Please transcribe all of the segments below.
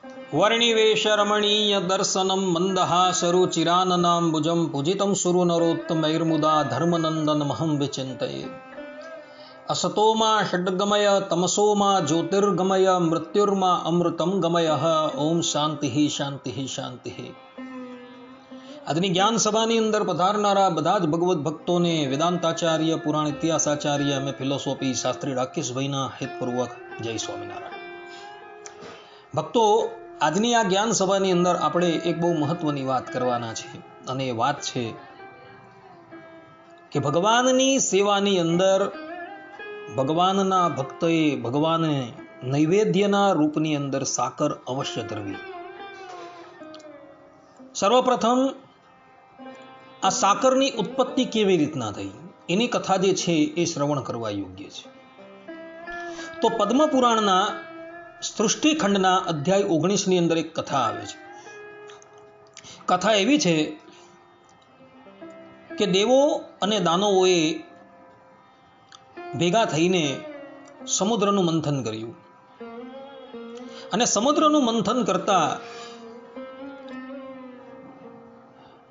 वर्णिवेश रमणीय दर्शनम मंदहासरुचिराननाम्बुजं पूजितं सुरनरोत्तमैर्मुदा धर्मनंदन महं विचिन्तये। असतो मा षड्गमय तमसो मा ज्योतिर्गमय मृत्युर्मा अमृतं गमय। ओम शांति शांति शांति। આજની જ્ઞાન સભાની અંદર પધારનારા બધા જ ભગવત ભક્તોને વેદાંતાચાર્ય, પુરાણ ઇતિહાસાચાર્ય અને ફિલોસોફી શાસ્ત્રી રાકેશભાઈના હેતપૂર્વક જય સ્વામિનારાયણ। ભક્તો, આજની આ જ્ઞાન સભાની અંદર આપણે એક બહુ મહત્વની વાત કરવાના છે, અને એ વાત છે કે ભગવાનની સેવાની અંદર ભગવાનના ભક્તોએ ભગવાનને નૈવેદ્યના રૂપની અંદર સાકર અવશ્ય ધરવી। સર્વપ્રથમ આ સાકરની ઉત્પત્તિ કેવી રીતના થઈ એની કથા જે છે એ શ્રવણ કરવા યોગ્ય છે। તો પદ્મ પુરાણના સૃષ્ટિખંડના અધ્યાય 19ની અંદર એક કથા આવે છે। કથા એવી છે કે દેવો અને દાનવોએ ભેગા થઈને સમુદ્રનું મંથન કર્યું, અને સમુદ્રનું મંથન કરતા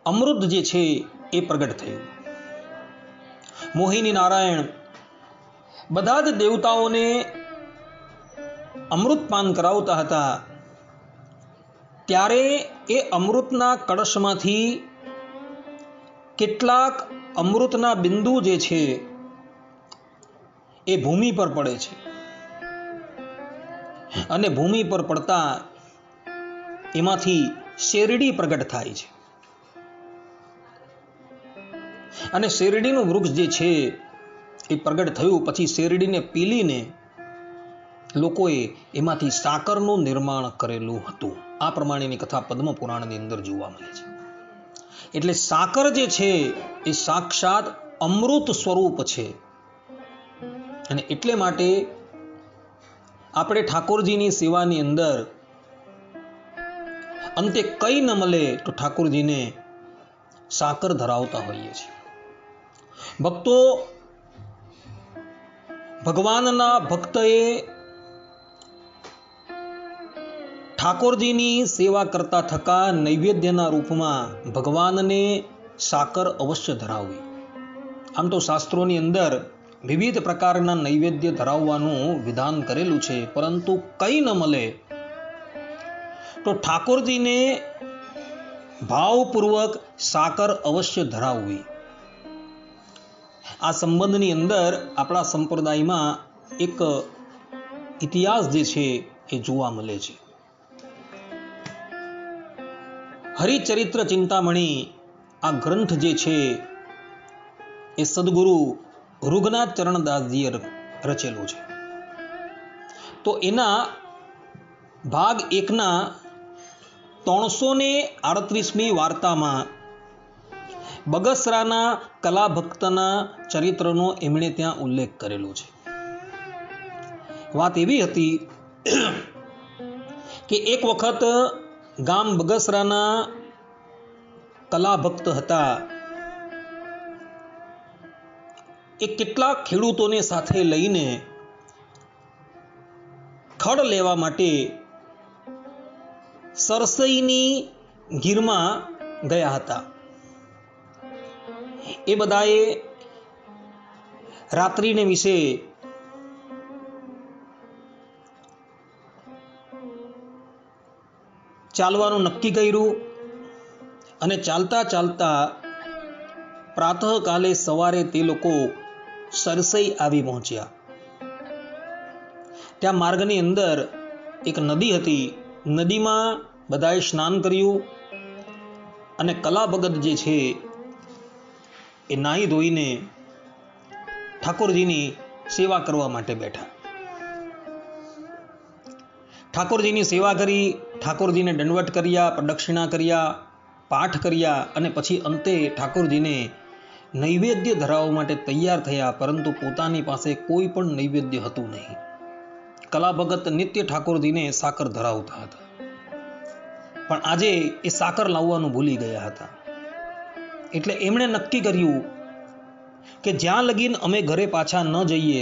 અમૃત જે છે એ પ્રગટ થયું। મોહિની નારાયણ બધા જ દેવતાઓને અમૃતપાન કરાવતા હતા, ત્યારે એ અમૃતના કળશમાંથી કેટલાક અમૃતના બિંદુ જે છે એ ભૂમિ પર પડે છે, અને ભૂમિ પર પડતા એમાંથી શેરડી પ્રગટ થાય છે, અને શેરડીનું વૃક્ષ જે છે એ પ્રગટ થયું। પછી શેરડીને પીલીને લોકોએ એમાંથી સાકરનું નિર્માણ કરેલું હતું। આ પ્રમાણેની કથા પદ્મ પુરાણની અંદર જોવા મળે છે। એટલે સાકર જે છે એ સાક્ષાત અમૃત સ્વરૂપ છે, અને એટલે માટે આપણે ઠાકોરજીની સેવાની અંદર અંતે કંઈ ન મળે તો ઠાકોરજીને સાકર ધરાવતા હોઈએ છીએ। ભક્તો, ભગવાનના ભક્તએ ઠાકોરજીની સેવા કરતા થકા નૈવેદ્યના રૂપમાં ભગવાનને સાકર અવશ્ય ધરાવવી। આમ તો શાસ્ત્રોની અંદર વિવિધ પ્રકારના નૈવેદ્ય ધરાવવાનું વિધાન કરેલું છે, પરંતુ કંઈ ન મળે તો ઠાકોરજીને ભાવપૂર્વક સાકર અવશ્ય ધરાવવી। આ સંબંધની અંદર આપણા સંપ્રદાયમાં એક ઇતિહાસ જે છે એ જોવા મળે છે। હરિચરિત્ર ચિંતામણી આ ગ્રંથ જે છે એ સદગુરુ ઋગનાથ ચરણદાસજીએ રચેલું છે। તો એના ભાગ 1ના 338મી વાર્તામાં બગસરાના કલાભક્તના ચરિત્રનો એમણે ત્યાં ઉલ્લેખ કરેલો છે। વાત એવી હતી કે એક વખત ગામ બગસરાના કલાભક્ત હતા, એ કેટલાક ખેડૂતોને સાથે લઈને ખડ લેવા માટે સરસઈની ગીરમાં ગયા હતા। એ બધાએ રાત્રિને વિશે ચાલવાનું નક્કી કર્યું, અને ચાલતા ચાલતા પ્રાતઃકાલે સવારે તે લોકો સરસઈ આવી પહોંચ્યા। ત્યાં માર્ગની અંદર એક નદી હતી, નદીમાં બધાએ સ્નાન કર્યું, અને કલા ભગત જે છે એ નાહી ધોઈને ઠાકોરજીની સેવા કરવા માટે બેઠા। ઠાકોરજીની સેવા કરી, ઠાકોરજીને દંડવત કર્યા, પ્રદક્ષિણા કર્યા, પાઠ કર્યા, અને પછી અંતે ઠાકોરજીને નૈવેદ્ય ધરાવવા માટે તૈયાર થયા, પરંતુ પોતાની પાસે કોઈ પણ નૈવેદ્ય હતું નહીં। કલા ભગત નિત્ય ઠાકોરજીને સાકર ધરાવતા હતા, પણ આજે એ સાકર લાવવાનું ભૂલી ગયા હતા। એટલે એમણે નક્કી કર્યું કે જ્યાં લગીન અમે ઘરે પાછા ન જઈએ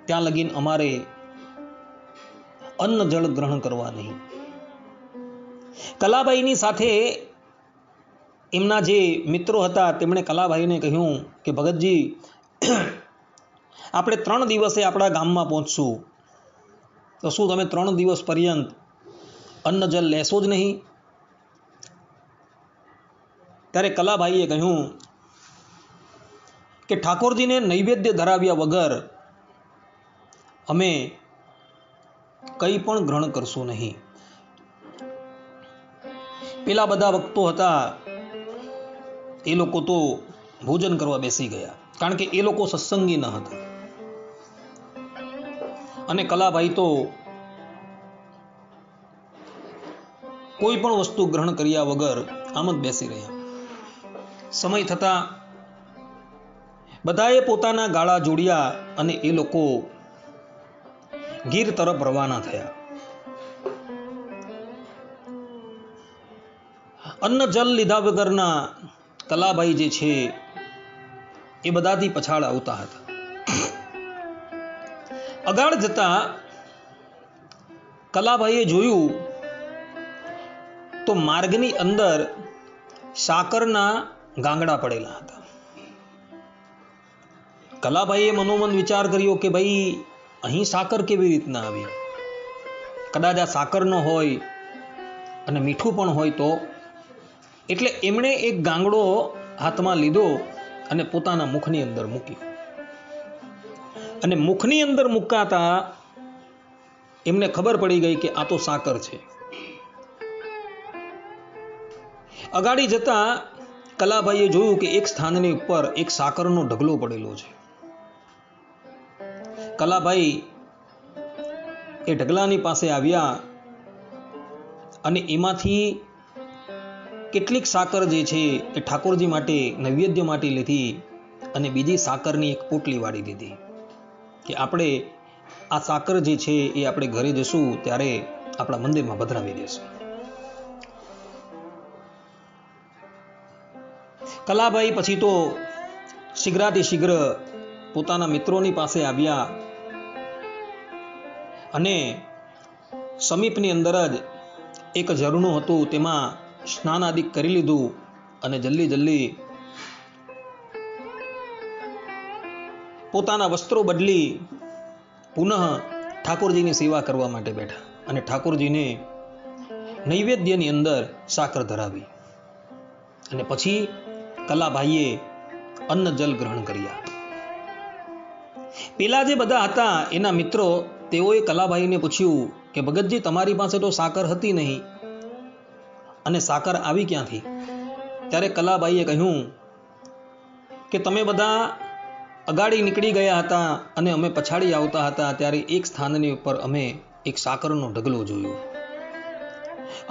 ત્યાં લગીન અમારે અન્ન જળ ગ્રહણ કરવા નહીં। કલાભાઈની સાથે એમના જે મિત્રો હતા તેમણે કલાભાઈને કહ્યું કે ભગતજી, આપણે 3 દિવસે આપણા ગામમાં પહોંચશું, તો શું તમે 3 દિવસ પર્યંત અન્ન જલ લેશો જ નહીં? ત્યારે કલાભાઈએ કહ્યું કે ઠાકોરજીને નૈવેદ્ય ધરાવ્યા વગર અમે કંઈ પણ ગ્રહણ કરશું નહીં. પેલા બધા ભક્તો હતા એ લોકો તો ભોજન કરવા બેસી ગયા, કારણ કે એ લોકો સત્સંગી ન હતા. અને કલાભાઈ તો કોઈ પણ વસ્તુ ગ્રહણ કર્યા વગર આમ જ બેસી રહ્યા. સમય થતા બધાએ પોતાના ગાળા જોડ્યા અને એ લોકો ગીર તરફ રવાના થયા. અન્ન જલ લીધા વગરના કલાભાઈ જે છે એ બધાથી પછાડ આવતા હતા. અગાડ જતા કલાભાઈએ જોયું તો માર્ગની અંદર સાકરના ગાંગડા પડેલા હતા. કલાભાઈએ મનોમન વિચાર કર્યો કે ભાઈ અહીં સાકર કેવી રીતના આવી? કદાચ આ સાકર ન હોય અને મીઠું પણ હોય તો. એટલે એમણે એક ગાંગડો હાથમાં લીધો અને પોતાના મુખની અંદર મૂક્યો. અને મુખની અંદર મૂકાતા એમને ખબર પડી ગઈ કે આ તો સાકર છે. અગાડી જતા કલાભાઈએ જોયું કે એક સ્થાનની ઉપર એક સાકરનો ઢગલો પડેલો છે. કલાભાઈ એ ઢગલાની પાસે આવ્યા અને એમાંથી કેટલીક સાકર જે છે એ ઠાકોરજી માટે નૈવેદ્ય માટે લીધી અને બીજી સાકરની એક પોટલી વાળી દીધી કે આપણે આ સાકર જે છે એ આપણે ઘરે જશું ત્યારે આપણા મંદિરમાં પધરાવી દેશું. કલાભાઈ પછી તો શીઘ્રાથી શીઘ્ર પોતાના મિત્રોની પાસે આવ્યા અને સમીપની અંદર જ એક ઝરણું હતું, તેમાં સ્નાન આદિ કરી લીધું અને જલ્દી પોતાના વસ્ત્રો બદલી પુનઃ ઠાકોરજીની સેવા કરવા માટે બેઠા અને ઠાકોરજીને નૈવેદ્યની અંદર સાકર ધરાવી અને પછી કલાભાઈએ અન્ન જલ ગ્રહણ કર્યા. પેલા જે બધા હતા એના મિત્રો, તેઓએ કલાભાઈને પૂછ્યું કે ભગતજી, તમારી પાસે તો સાકર હતી નહીં અને સાકર આવી ક્યાંથી? ત્યારે કલાભાઈએ કહ્યું કે તમે બધા અગાડી નીકળી ગયા હતા અને અમે પછાડી આવતા હતા, ત્યારે એક સ્થાનની ઉપર અમે એક સાકરનો ઢગલો જોયો.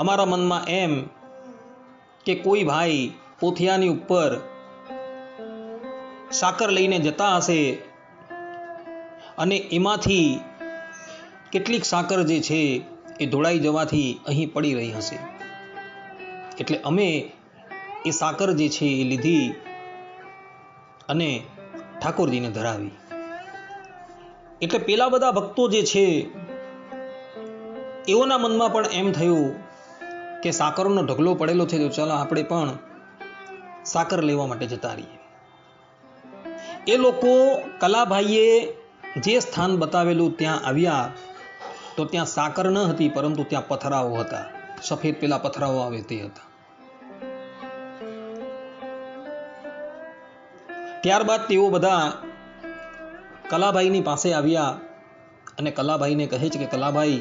અમારા મનમાં એમ કે કોઈ ભાઈ પોથિયાની ઉપર સાકર લઈને જતા હશે અને એમાંથી કેટલીક સાકર જે છે એ ધોળાઈ જવાથી અહીં પડી રહી હશે, એટલે અમે એ સાકર જે છે એ લીધી અને ઠાકોરજીને ધરાવી. એટલે પેલા બધા ભક્તો જે છે એઓના મનમાં પણ એમ થયું કે સાકરનો ઢગલો પડેલો છે, તો ચાલો આપણે પણ સાકર લેવા માટે જતા રહીએ. એ લોકો કલાભાઈએ જે સ્થાન બતાવેલું ત્યાં આવ્યા તો ત્યાં સાકર ન હતી, પરંતુ ત્યાં પથરાઓ હતા. સફેદ પેલા પથરાઓ આવે તે હતા. ત્યારબાદ તેઓ બધા કલાભાઈની પાસે આવ્યા અને કલાભાઈને કહે છે કે કલાભાઈ,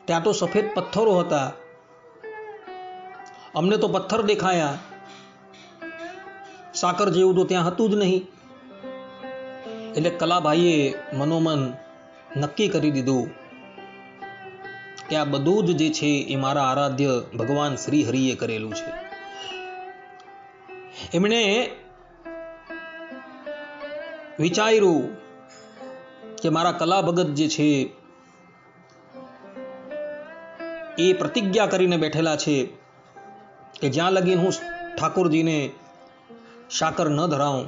ત્યાં તો સફેદ પથ્થરો હતા, અમને તો પથ્થર દેખાયા, સાકર જેવું તો ત્યાં હતું જ નહીં. એટલે કલાભાઈએ મનોમન નક્કી કરી દીધું કે આ બધું જ જે છે એ મારા આરાધ્ય ભગવાન શ્રી હરિએ કરેલું છે. એમણે વિચાર્યું કે મારા કલા ભગત જે છે એ પ્રતિજ્ઞા કરીને બેઠેલા છે કે જ્યાં લગીન હું ઠાકોરજીને સાકર ન ધરાવું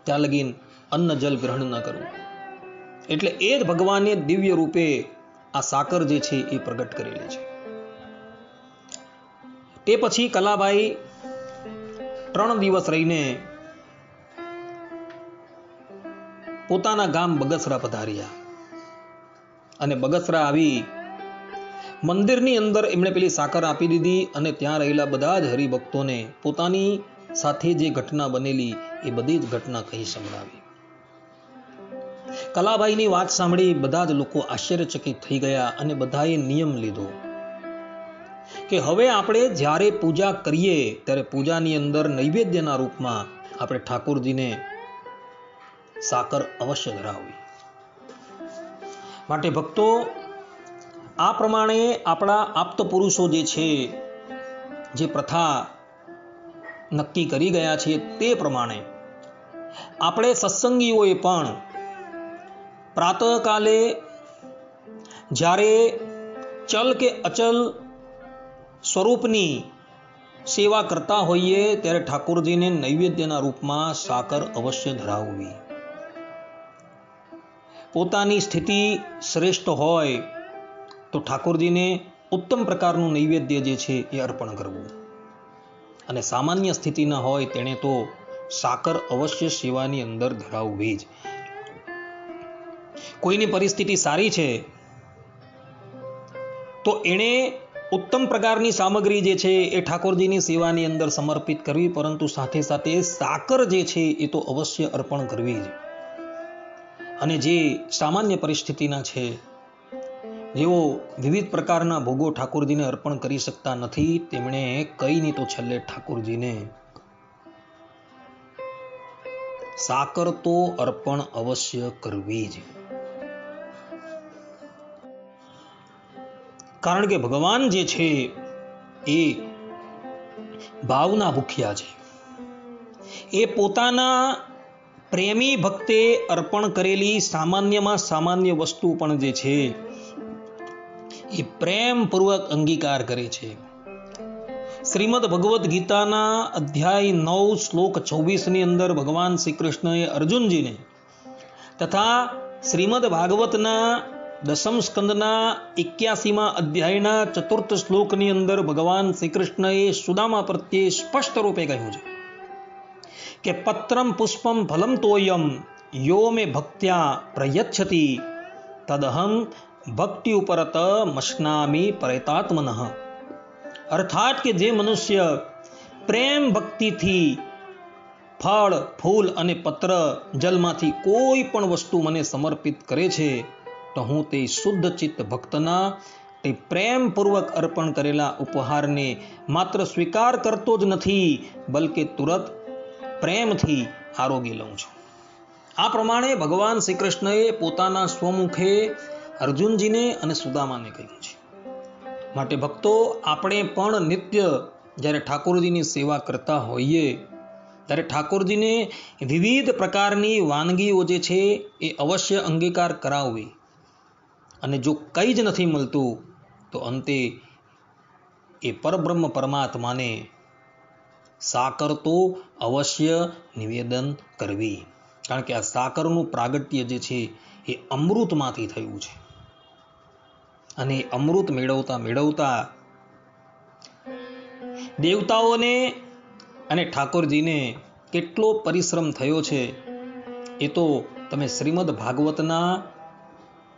ત્યાં લગીન અન્ન જલ ગ્રહણ ન કરું. એટલે એ જ ભગવાને દિવ્ય રૂપે આ સાકર જે છે એ પ્રગટ કરેલી છે. તે પછી કલાભાઈ 3 દિવસ રહીને પોતાના ગામ બગસરા પધાર્યા અને બગસરા આવી મંદિરની અંદર એમણે પેલી સાકર આપી દીધી અને ત્યાં રહેલા બધા જ હરિભક્તોને પોતાની સાથે જે ઘટના બનેલી એ બધી જ ઘટના કહી સંભળાવી. કલાભાઈની વાત સાંભળી બધા જ લોકો આશ્ચર્યચકિત થઈ ગયા અને બધાએ નિયમ લીધો કે હવે આપણે જ્યારે પૂજા કરીએ ત્યારે પૂજાની અંદર નૈવેદ્યના રૂપમાં આપણે ઠાકોરજીને સાકર અવશ્ય ધરાવવી. માટે ભક્તો, આ પ્રમાણે આપણા આપ્ત પુરુષો જે છે, જે પ્રથા નક્કી કરી ગયા છે તે પ્રમાણે આપણે સત્સંગીઓએ પણ પ્રાતઃકાલે જ્યારે ચલ કે અચલ સ્વરૂપની સેવા કરતા હોઈએ ત્યારે ઠાકોરજીને નૈવેદ્યના રૂપમાં સાકર અવશ્ય ધરાવવી. પોતાની સ્થિતિ શ્રેષ્ઠ હોય તો ઠાકોરજીને ઉત્તમ પ્રકારનું નૈવેદ્ય જે છે એ અર્પણ કરવું, અને સામાન્ય સ્થિતિ ન હોય તેણે તો સાકર અવશ્ય સેવાની અંદર ધરાવવી જ. કોઈની પરિસ્થિતિ સારી છે તો એણે ઉત્તમ પ્રકારની સામગ્રી જે છે એ ઠાકોરજીની સેવાની અંદર સમર્પિત કરવી, પરંતુ સાથે સાથે સાકર જે છે એ તો અવશ્ય અર્પણ કરવી જ. અને જે સામાન્ય પરિસ્થિતિના છે, જેઓ વિવિધ પ્રકારના ભોગો ઠાકોરજીને અર્પણ કરી શકતા નથી, તેમણે કઈ નહીં તો છેલ્લે ઠાકોરજીને સાકર તો અર્પણ અવશ્ય કરવી જ. કારણ કે ભગવાન જે છે એ ભાવના ભૂખ્યા છે. એ પોતાના પ્રેમી ભક્તે અર્પણ કરેલી સામાન્યમાં સામાન્ય વસ્તુ પણ જે છે એ પ્રેમપૂર્વક અંગીકાર કરે છે. શ્રીમદ ભગવદ્ ગીતાના અધ્યાય 9 શ્લોક 24 ની અંદર ભગવાન શ્રી કૃષ્ણએ અર્જુનજીને તથા શ્રીમદ ભાગવતના 10મ સ્કંદના 81મા અધ્યાયના 4th શ્લોકની અંદર ભગવાન શ્રી કૃષ્ણએ સુદામા પ્રત્યે સ્પષ્ટ રૂપે કહ્યું છે કે પત્રમ પુષ્પમ ફલમ તોયમ યો મે ભક્ત્યા પ્રયચ્છતિ તદહમ ભક્તિ ઉપરત મશ્નામી પરેતાત્મનઃ. અર્થાત કે જે મનુષ્ય પ્રેમ ભક્તિથી ફળ, ફૂલ અને પત્ર જલમાંથી કોઈ પણ વસ્તુ મને સમર્પિત કરે છે તો હું તે શુદ્ધ ચિત્ત ભક્તના તે પ્રેમપૂર્વક અર્પણ કરેલા ઉપહારને માત્ર સ્વીકાર કરતો જ નથી, બલકે તુરત પ્રેમથી આરોગી લઉં છું. આ પ્રમાણે ભગવાન શ્રી કૃષ્ણએ પોતાના સ્વમુખે અર્જુનજીને અને સુદામાને કહ્યું છે. માટે ભક્તો, આપણે પણ નિત્ય જ્યારે ઠાકોરજીની સેવા કરતા હોઈએ ત્યારે ઠાકોરજીને વિવિધ પ્રકારની વાનગીઓ જે છે એ અવશ્ય અંગીકાર કરાવવી, અને જો કંઈ જ નથી મળતું તો અંતે એ પરબ્રહ્મ પરમાત્માને સાકર તો અવશ્ય નિવેદન કરવી. કારણ કે આ સાકરનું પ્રાગટ્ય જે છે એ અમૃતમાંથી થયું છે, અને અમૃત મેળવતા મેળવતા દેવતાઓને અને ઠાકોરજીને કેટલો પરિશ્રમ થયો છે એ તો તમે શ્રીમદ ભાગવતના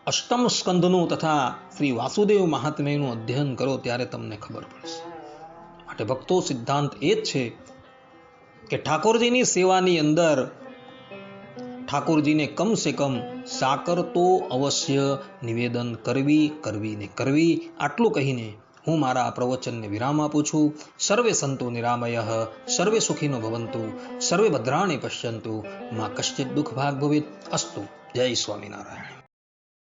8મ સ્કંદનું તથા શ્રી વાસુદેવ મહાત્મ્યનું અધ્યયન કરો ત્યારે તમને ખબર પડશે. માટે ભક્તો, સિદ્ધાંત એ જ છે કે ઠાકોરજીની સેવાની અંદર ઠાકોરજીને કમસે કમ સાકર તો અવશ્ય નિવેદન કરવી. આટલું કહીને હું મારા આ પ્રવચનને વિરામ આપું છું. સર્વે સંતો નિરામયઃ, સર્વે સુખીનો ભવંતુ, સર્વે ભદ્રાણિ પશ્યન્તુ, મા કશ્ચિત દુઃખ ભાગ ભવેત. અસ્તુ. જય સ્વામિનારાયણ.